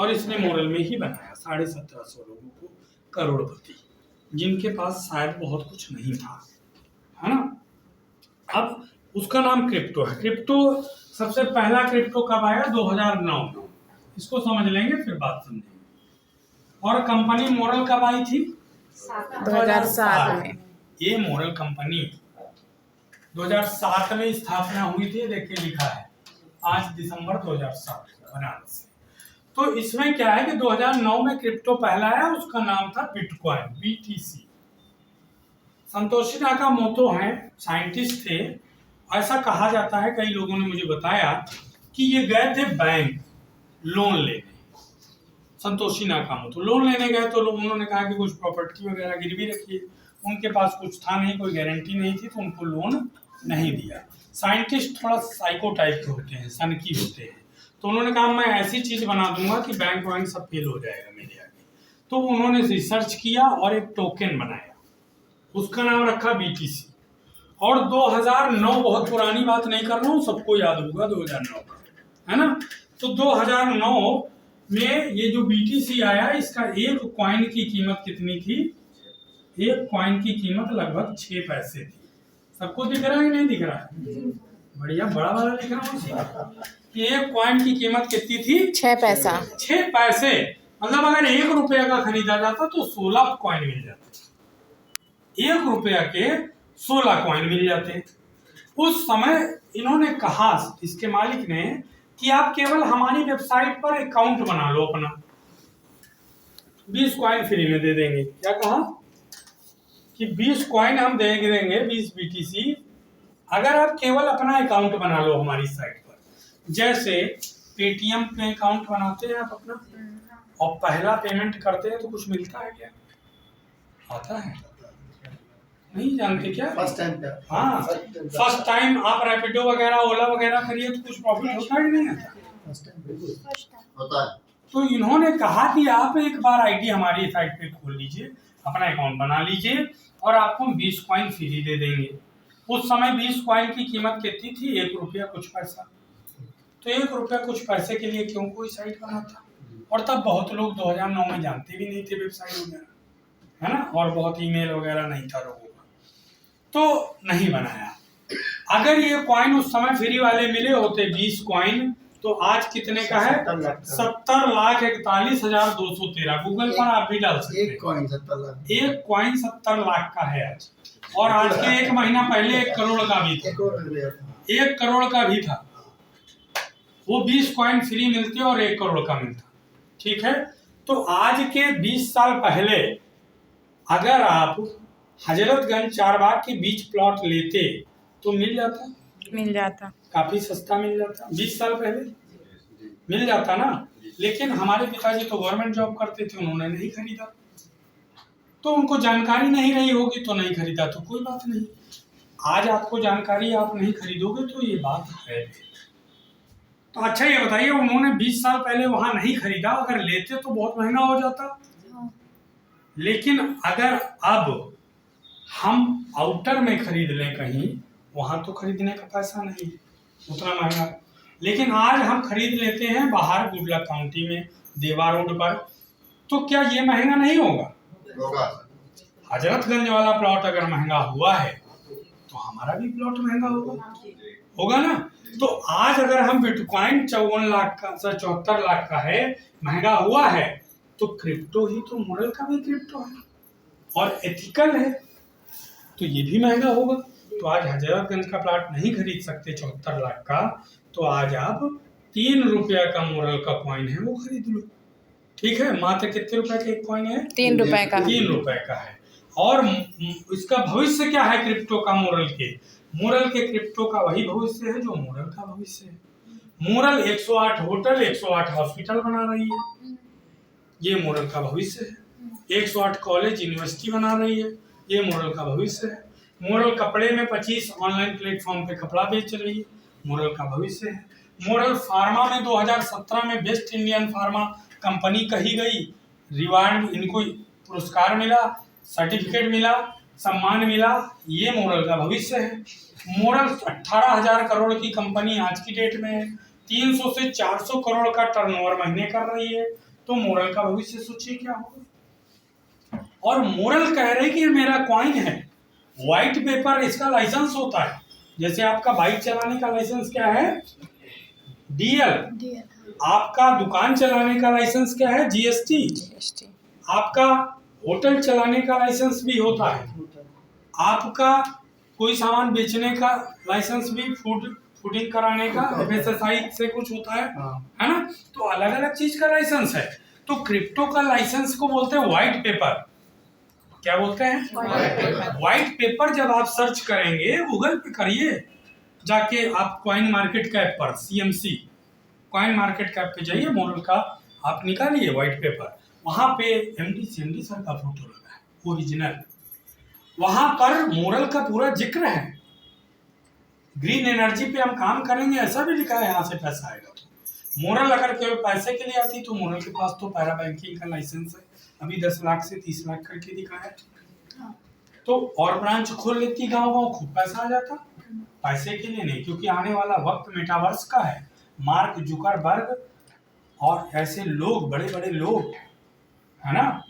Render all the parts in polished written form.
और इसने मॉडल में ही बनाया 1750 लोगों को करोड़पति, जिनके पास शायद बहुत कुछ नहीं था, है ना। अब उसका नाम क्रिप्टो है। क्रिप्टो सबसे पहला क्रिप्टो कब आया? 2009 में। इसको समझ लेंगे फिर बात समझेंगे। और कंपनी मॉडल कब आई थी? 2007 में। ये मॉडल कंपनी 2007 में स्थापना हुई थी, देखिए लिखा है आज दिसंबर 2007 बनारस से। तो इसमें क्या है कि 2009 में क्रिप्टो पहला आया, उसका नाम था बिटकॉइन, BTC। संतोषी नाकामोतो हैं, साइंटिस्ट थे। ऐसा कहा जाता है, कई लोगों ने मुझे बताया कि ये गए थे बैंक लोन लेने। संतोषी नाकामोतो लोन लेने गए तो उन्होंने कहा कि कुछ प्रॉपर्टी वगैरह गिरवी रखिए। उनके पास कुछ था नहीं, कोई गारंटी नहीं थी, तो उनको लोन नहीं दिया। साइंटिस्ट थोड़ा साइको टाइप के होते हैं, सनकी होते हैं, तो उन्होंने कहा मैं ऐसी चीज बना दूंगा कि बैंक वैंक सब फेल हो जाएगा मेरे आगे। तो उन्होंने रिसर्च किया और एक टोकन बनाया, उसका नाम रखा BTC। और 2009, बहुत पुरानी बात नहीं कर रहा हूँ, सबको याद होगा 2009 का, है ना। तो 2009 में ये जो BTC आया, इसका एक कॉइन की कीमत कितनी थी? एक कॉइन की कीमत लगभग 6 पैसे थी। सबको दिख रहा है कि नहीं दिख रहा है? बढ़िया, बड़ा वाला लिख रहा हूँ कि एक कॉइन की कीमत कितनी थी? 6 पैसा। 6 पैसे, मतलब अगर 1 रुपया का खरीदा जाता तो 16 कॉइन मिल जाते। 1 रुपया के 16 कॉइन मिल जाते। उस समय इन्होंने कहा, इसके मालिक ने, कि आप केवल हमारी वेबसाइट पर अकाउंट बना लो अपना, 20 कॉइन फ्री में दे देंगे। क्या कहा कि 20 कॉइन हम दे देंगे, 20 BTC, अगर आप केवल अपना अकाउंट बना लो हमारी साइट पर। जैसे पेटीएम पे अकाउंट बनाते हैं आप अपना, और पहला पेमेंट करते हैं तो कुछ मिलता है क्या? आता है? नहीं जानते क्या? First time. हाँ, फर्स्ट टाइम आप रैपिडो वगैरह, ओला वगैरह करिए तो कुछ प्रॉफिट होता है कि नहीं आता? होता है। तो इन्होंने कहा कि आप एक बार आईडी हमारी साइट पे खोल लीजिए, अपना अकाउंट बना लीजिए, और आपको 20 कॉइन फ्री दे देंगे। उस समय 20 कॉइन की कीमत कितनी थी? 1 रुपया कुछ पैसा। तो 1 रुपया कुछ पैसे के लिए क्यों कोई साइट बनाता? और तब बहुत लोग 2009 में जानते भी नहीं थे वेबसाइट वगैरह, है ना, और बहुत ईमेल वगैरह नहीं था लोगों का, तो नहीं बनाया। अगर ये कॉइन उस समय फ्री वाले मिले होते 20 कॉइन, तो आज कितने का है? 70,41,213। गूगल पर आप भी डाल सकते हैं। एक कॉइन 70 लाख। एक कॉइन 70 लाख का है आज, और आज के 1 महीना पहले 1 करोड़ का भी था। 1 करोड़ का भी था। वो 20 कॉइन फ्री मिलते और 1 करोड़ का मिलता, ठीक है। तो आज के 20 साल पहले अगर आप हजरतगंज चारबाग के बीच प्लॉट लेते तो मिल जाता, काफी सस्ता मिल जाता। 20 साल पहले मिल जाता ना। लेकिन हमारे पिताजी तो गवर्नमेंट जॉब करते थे, उन्होंने नहीं खरीदा, तो उनको जानकारी नहीं रही होगी तो नहीं खरीदा, तो कोई बात नहीं। आज आपको जानकारी, आप नहीं खरीदोगे तो ये बात है। तो अच्छा ये बताइए, उन्होंने 20 साल पहले वहां नहीं खरीदा, अगर लेते तो बहुत महंगा हो जाता। लेकिन अगर अब हम आउटर में खरीद लें कहीं, वहां तो खरीदने का पैसा नहीं उतना महंगा। लेकिन आज हम खरीद लेते हैं बाहर गुडलक काउंटी में, देवा रोड पर, तो क्या ये महंगा नहीं होगा? हजरतगंज वाला प्लॉट अगर महंगा हुआ है तो हमारा भी प्लॉट महंगा होगा ना। तो आज अगर हम बिटकॉइन 54 लाख का, 74 लाख का है, महंगा हुआ है, तो क्रिप्टो ही तो, मॉडल का भी क्रिप्टो है और एथिकल है, तो ये भी महंगा होगा। तो आज हजरतगंज का प्लॉट नहीं खरीद सकते 74 लाख का, तो आज आप 3 रुपया का मॉडल का कॉइन है वो खरीद लो, ठीक है। मात्र कितने रुपए का एक कॉइन है? 3 रुपए का। 3 रुपए का है। और इसका भविष्य क्या है क्रिप्टो का? मोरल के क्रिप्टो का वही भविष्य है जो मोरल का भविष्य है। मोरल 108 होटल, 108 हॉस्पिटल बना रही है, ये मोरल का भविष्य है। 108 कॉलेज, यूनिवर्सिटी बना रही है, ये मोरल का भविष्य है। मोरल कपड़े में 25 ऑनलाइन प्लेटफॉर्म पे कपड़ा बेच रही है, मोरल का भविष्य है। मोरल फार्मा में 2017 में बेस्ट इंडियन फार्मा कंपनी कही गई, रिवार्ड, इनको पुरस्कार मिला, सर्टिफिकेट मिला, सम्मान मिला, ये मोरल का भविष्य है। मोरल 18,000 करोड़ की कंपनी आज की डेट में है, 300 से 400 करोड़ का टर्नओवर महीने कर रही है, तो मोरल का भविष्य सोचिए क्या होगा। और मोरल कह रहे कि ये मेरा कॉइन है, व्हाइट पेपर इसका लाइसेंस होता है। जैसे आपका बाइक चलाने का लाइसेंस क्या है, डीएल। आपका दुकान चलाने का लाइसेंस क्या है, जीएसटी। आपका होटल चलाने का लाइसेंस भी होता है। आपका कोई सामान बेचने का लाइसेंस भी, फूडिंग कराने का एफएसएसआई से कुछ होता है ना। तो अलग अलग चीज का लाइसेंस है। तो क्रिप्टो का लाइसेंस को बोलते हैं व्हाइट पेपर। क्या बोलते हैं, व्हाइट पेपर। जब आप सर्च करेंगे, गूगल पे करिए जाके, आप कॉइन मार्केट कैप पर, सीएमसी कॉइन मार्केट कैप पे जाइए, मोरल का आप निकालिए व्हाइट पेपर, वहां पे एमडी सीएमडी सर का फोटो लगा है ओरिजिनल। वहां पर मोरल का पूरा जिक्र है। ग्रीन एनर्जी पे हम काम करेंगे ऐसा भी लिखा है, यहाँ से पैसा आएगा। तो मोरल अगर केवल पैसे के लिए आती तो मोरल के पास तो पैरा बैंकिंग का लाइसेंस है, अभी 10 लाख से 30 लाख करके दिखाया। तो और ब्रांच खोल लेती गाँव गाँव, खूब पैसा आ जाता। पैसे के लिए नहीं, क्योंकि आने वाला वक्त मेटावर्स का है। मार्क जुकरबर्ग और ऐसे लोग, बड़े बड़े लोग है ना,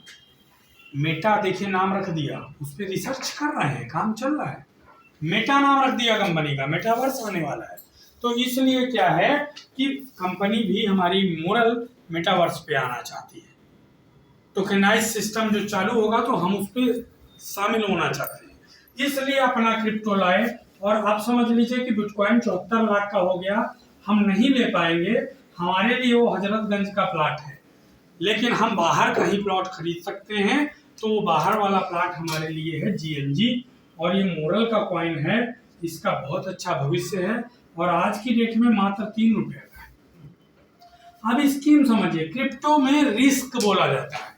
मेटा देखिए नाम रख दिया, उस पर रिसर्च कर रहे हैं, काम चल रहा है। मेटा नाम रख दिया कंपनी का, मेटावर्स आने वाला है। तो इसलिए क्या है कि कंपनी भी हमारी मोरल मेटावर्स पे आना चाहती है। टोकेनाइज सिस्टम जो चालू होगा तो हम उस पर शामिल होना चाहते हैं, इसलिए अपना क्रिप्टो लाए। और आप समझ लीजिए कि बिटकॉइन 74 लाख का हो गया, हम नहीं ले पाएंगे। हमारे लिए वो हजरतगंज का प्लाट है, लेकिन हम बाहर कहीं प्लॉट खरीद सकते हैं। तो वो बाहर वाला प्लाट हमारे लिए है जीएनजी, और ये मोरल का कॉइन है, इसका बहुत अच्छा भविष्य है। और आज की डेट में मात्र 3 रुपए का है। अब स्कीम समझिए, क्रिप्टो में रिस्क बोला जाता है।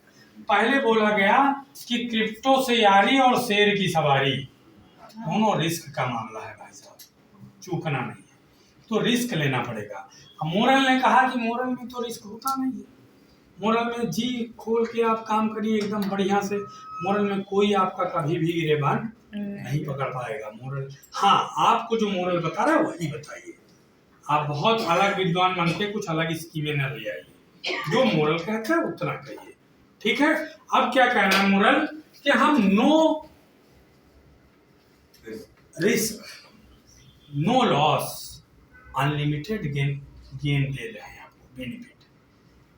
पहले बोला गया कि क्रिप्टो से यारी और शेर की सवारी, दोनों रिस्क का मामला है भाई साहब, चूकना नहीं है, तो रिस्क लेना पड़ेगा। अब मोरल ने कहा कि मोरल में तो रिस्क होता नहीं है, मोरल में जी खोल के आप काम करिए एकदम बढ़िया से, मोरल में कोई आपका कभी भी गिरेबान नहीं पकड़ पाएगा। मोरल, हाँ, आपको जो मोरल बता रहा है वही बताइए। आप बहुत अलग विद्वान बन के कुछ अलग स्कीमें न ले आइए, जो मोरल कहता है उतना कहिए, ठीक है। अब क्या कहना है मोरल, कि हम no risk, no loss, unlimited gain दे रहे हैं आपको, बेनिफिट।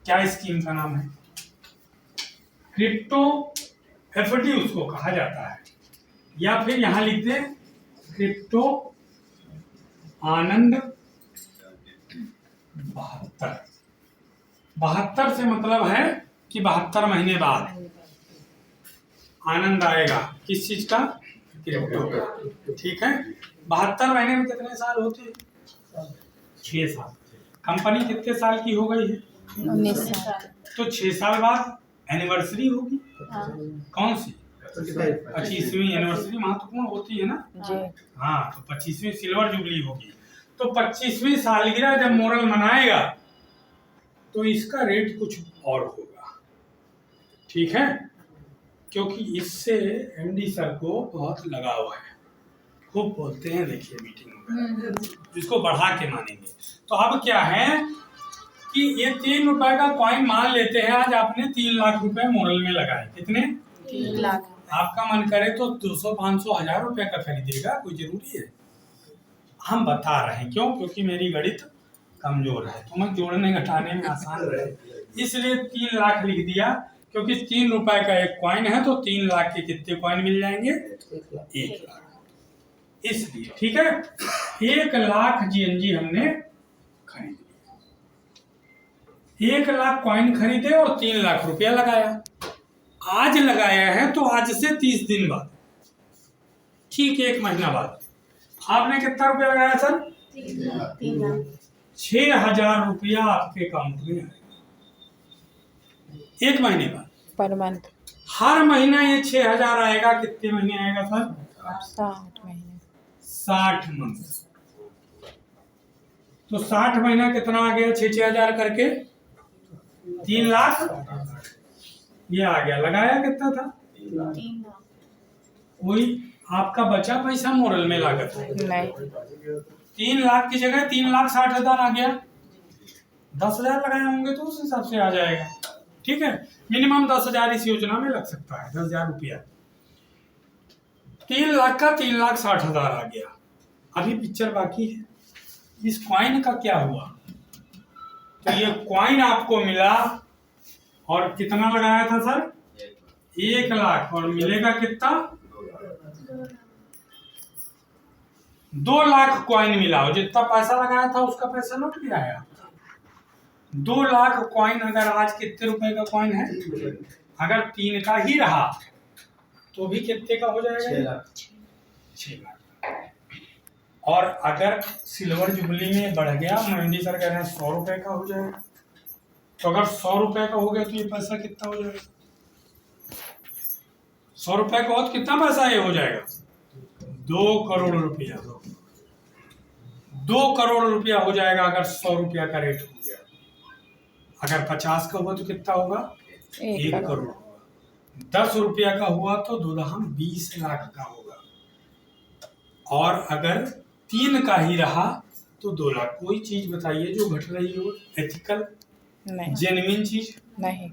क्या स्कीम का नाम है, क्रिप्टो एफडी उसको कहा जाता है, या फिर यहां लिख दे क्रिप्टो आनंद 72। 72 से मतलब है कि 72 महीने बाद आनंद आएगा। किस चीज का, क्रिप्टो का, ठीक है। 72 महीने में कितने साल होते हैं, 6 साल। कंपनी कितने साल की हो गई है, 19 साल। तो 6 साल बाद एनिवर्सरी होगी। कौन सी, 25वीं एनिवर्सरी महत्वपूर्ण होती है ना जी। हाँ, तो 25वीं सिल्वर जुबली होगी। तो 25वीं सालगिरह जब मोरल मनाएगा तो इसका रेट कुछ और होगा, ठीक है, क्योंकि इससे एमडी सर को बहुत लगाव है, खूब बोलते हैं, देखिए मीटिंग में इसको बढ़ा के मानेंगे। तो अब क्या है कि ये 3 रुपए का कॉइन मान लेते हैं, आज आपने 3 लाख रुपए मोरल में लगाए, कितने, 3 लाख। आपका मन करे तो 200, 500, 1000 रुपए का खरीदेगा, कोई जरूरी है। हम बता रहे हैं क्यों, क्योंकि मेरी गणित कमजोर है, तो मैं जोड़ने घटाने में आसान रहे, इसलिए 3 लाख लिख दिया। क्योंकि 3 रुपए का एक कॉइन है, तो 3 लाख के कितने कॉइन मिल जाएंगे, 1 लाख, इसलिए, ठीक है। 1 लाख जीएनजी हमने खरीद, 1 लाख कॉइन खरीदे और 3 लाख रुपया लगाया। आज लगाया है तो आज से 30 दिन बाद, ठीक 1 महीना बाद, आपने कितना रुपया लगाया सर, 3 लाख। 6000 रुपया आपके अकाउंट में आएगा 1 महीने बाद, पर मंथ। हर महीना ये 6000 आएगा। कितने महीने आएगा सर, 60 महीने, 60 मंथ। तो 60 महीना कितना आ गया, 6-6000 करके 3 लाख, ये आ गया। लगाया कितना था, 3 लाख। कोई आपका बचा पैसा मोरल में लागत है नहीं, 3 लाख की जगह 3,60,000 आ गया। 10,000 लगाए होंगे तो उस हिसाब से आ जाएगा, ठीक है। मिनिमम 10,000 इस योजना में लग सकता है, 10,000 रुपया। 3 लाख का 3,60,000 आ गया। अभी पिक्चर बाकी है। इस कॉइन का क्या हुआ? तो ये कॉइन आपको मिला और कितना लगाया था सर? 1 लाख, और मिलेगा कितना? 2 लाख कॉइन मिला। और जितना पैसा लगाया था उसका पैसा लौट गया है आपका। 2 लाख कॉइन अगर आज कितने रुपए का कॉइन है? अगर 3 का ही रहा तो भी कितने का हो जाएगा? 6 लाख। और अगर सिल्वर जुबली में बढ़ गया, मंडी सर कह रहे हैं 100 रुपए का हो जाएगा। तो अगर 100 रुपए का हो गया तो ये पैसा कितना हो जाएगा? 100 रुपए का हो तो कितना पैसा ये हो जाएगा? 2 करोड़ रुपया। 2 करोड़ रुपया हो जाएगा अगर 100 रुपया का रेट हो गया। अगर 50 का हुआ तो कितना होगा? 1 करोड़ होगा। 10 रुपया का हुआ तो 2 दहम 20 लाख का होगा। और अगर 3 का ही रहा तो 2 लाख। कोई चीज बताइए जो घट रही हो, एथिकल, जेन्युइन चीज नहीं,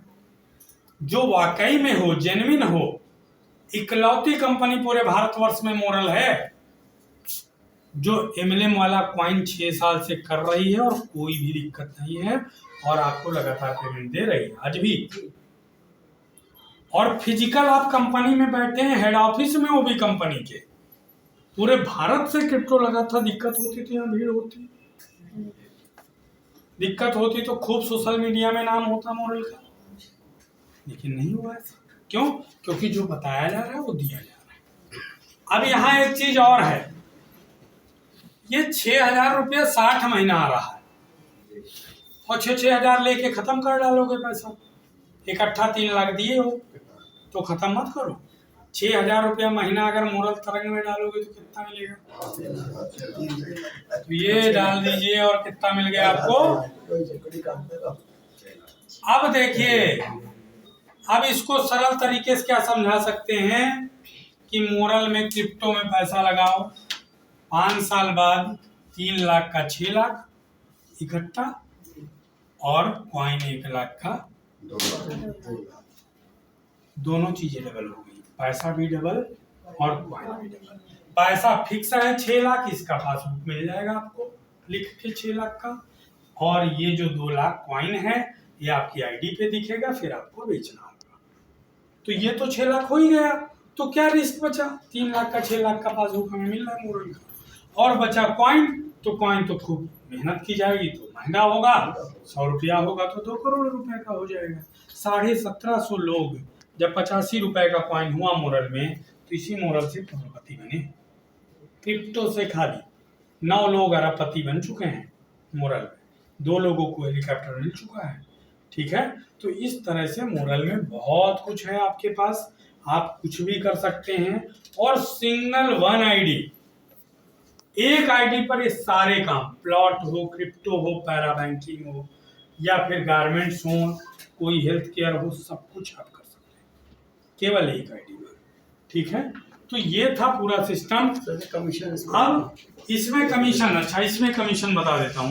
जो वाकई में हो, जेन्युइन हो। इकलौती कंपनी पूरे भारतवर्ष में मोरल है जो एमएलएम वाला कॉइन 6 साल से कर रही है और कोई भी दिक्कत नहीं है, और आपको लगातार पेमेंट दे रही है आज भी। और फिजिकल आप कंपनी में बैठे हैं, हेड ऑफिस में, वो भी कंपनी के। पूरे भारत से क्रिप्टो लगा था, दिक्कत होती थी, यहाँ भीड़ होती, दिक्कत होती तो खूब सोशल मीडिया में नाम होता मोरल का, लेकिन नहीं हुआ ऐसा। क्यों? क्योंकि जो बताया जा रहा है वो दिया जा रहा है। अब यहाँ एक चीज और है, ये 6,000 रुपया 60 महीना आ रहा है और 6,000 लेके खत्म कर डालोगे पैसा। इकट्ठा 3 लाख दिए हो तो खत्म मत करो। 6,000 रुपया महीना अगर मोरल तरंग में डालोगे तो कितना मिलेगा? तो ये डाल दीजिए और कितना मिल गया आपको? अब देखिए, अब इसको सरल तरीके से क्या समझा सकते हैं कि मोरल में, क्रिप्टो में पैसा लगाओ, 5 साल बाद 3 लाख का 6 लाख इकट्ठा, और कॉइन 1 लाख का 2 लाख। दोनों चीजें डबल हो गई, पैसा भी डबल और कॉइन भी डबल। पैसा फिक्स है 6 लाख, इसका पासबुक मिल जाएगा आपको लिख के 6 लाख का, और ये जो 2 लाख कॉइन है ये आपकी आईडी पे दिखेगा, फिर आपको बेचना होगा। तो ये तो 6 लाख हो ही गया, तो क्या रिस्क बचा? 3 लाख का 6 लाख का पासबुक हमें मिल रहा है मोरल का। और बचा कॉइन, तो कॉइन तो खूब मेहनत की जाएगी तो महंगा होगा, 100 रुपया होगा तो 2 करोड़ रुपए का हो जाएगा। 1750 लोग जब 85 रुपए का कॉइन हुआ मोरल में, तो इसी मोरल से करोड़पति बने। क्रिप्टो से खाली 9 लोग अरबपति बन चुके हैं मोरल में, 2 लोगों को हेलीकॉप्टर मिल चुका है। ठीक है, तो इस तरह से मोरल में बहुत कुछ है आपके पास, आप कुछ भी कर सकते हैं। और सिंगल 1 आईडी, एक आईडी पर ये सारे काम, प्लॉट हो, क्रिप्टो हो, पैरा बैंकिंग हो, या फिर गारमेंट्स हो, कोई हेल्थ केयर हो, सब कुछ आप कर सकते हैं केवल एक आईडी पर। ठीक है, तो ये था पूरा सिस्टम। कमीशन। अब इसमें कमीशन, अच्छा इसमें कमीशन बता देता हूँ।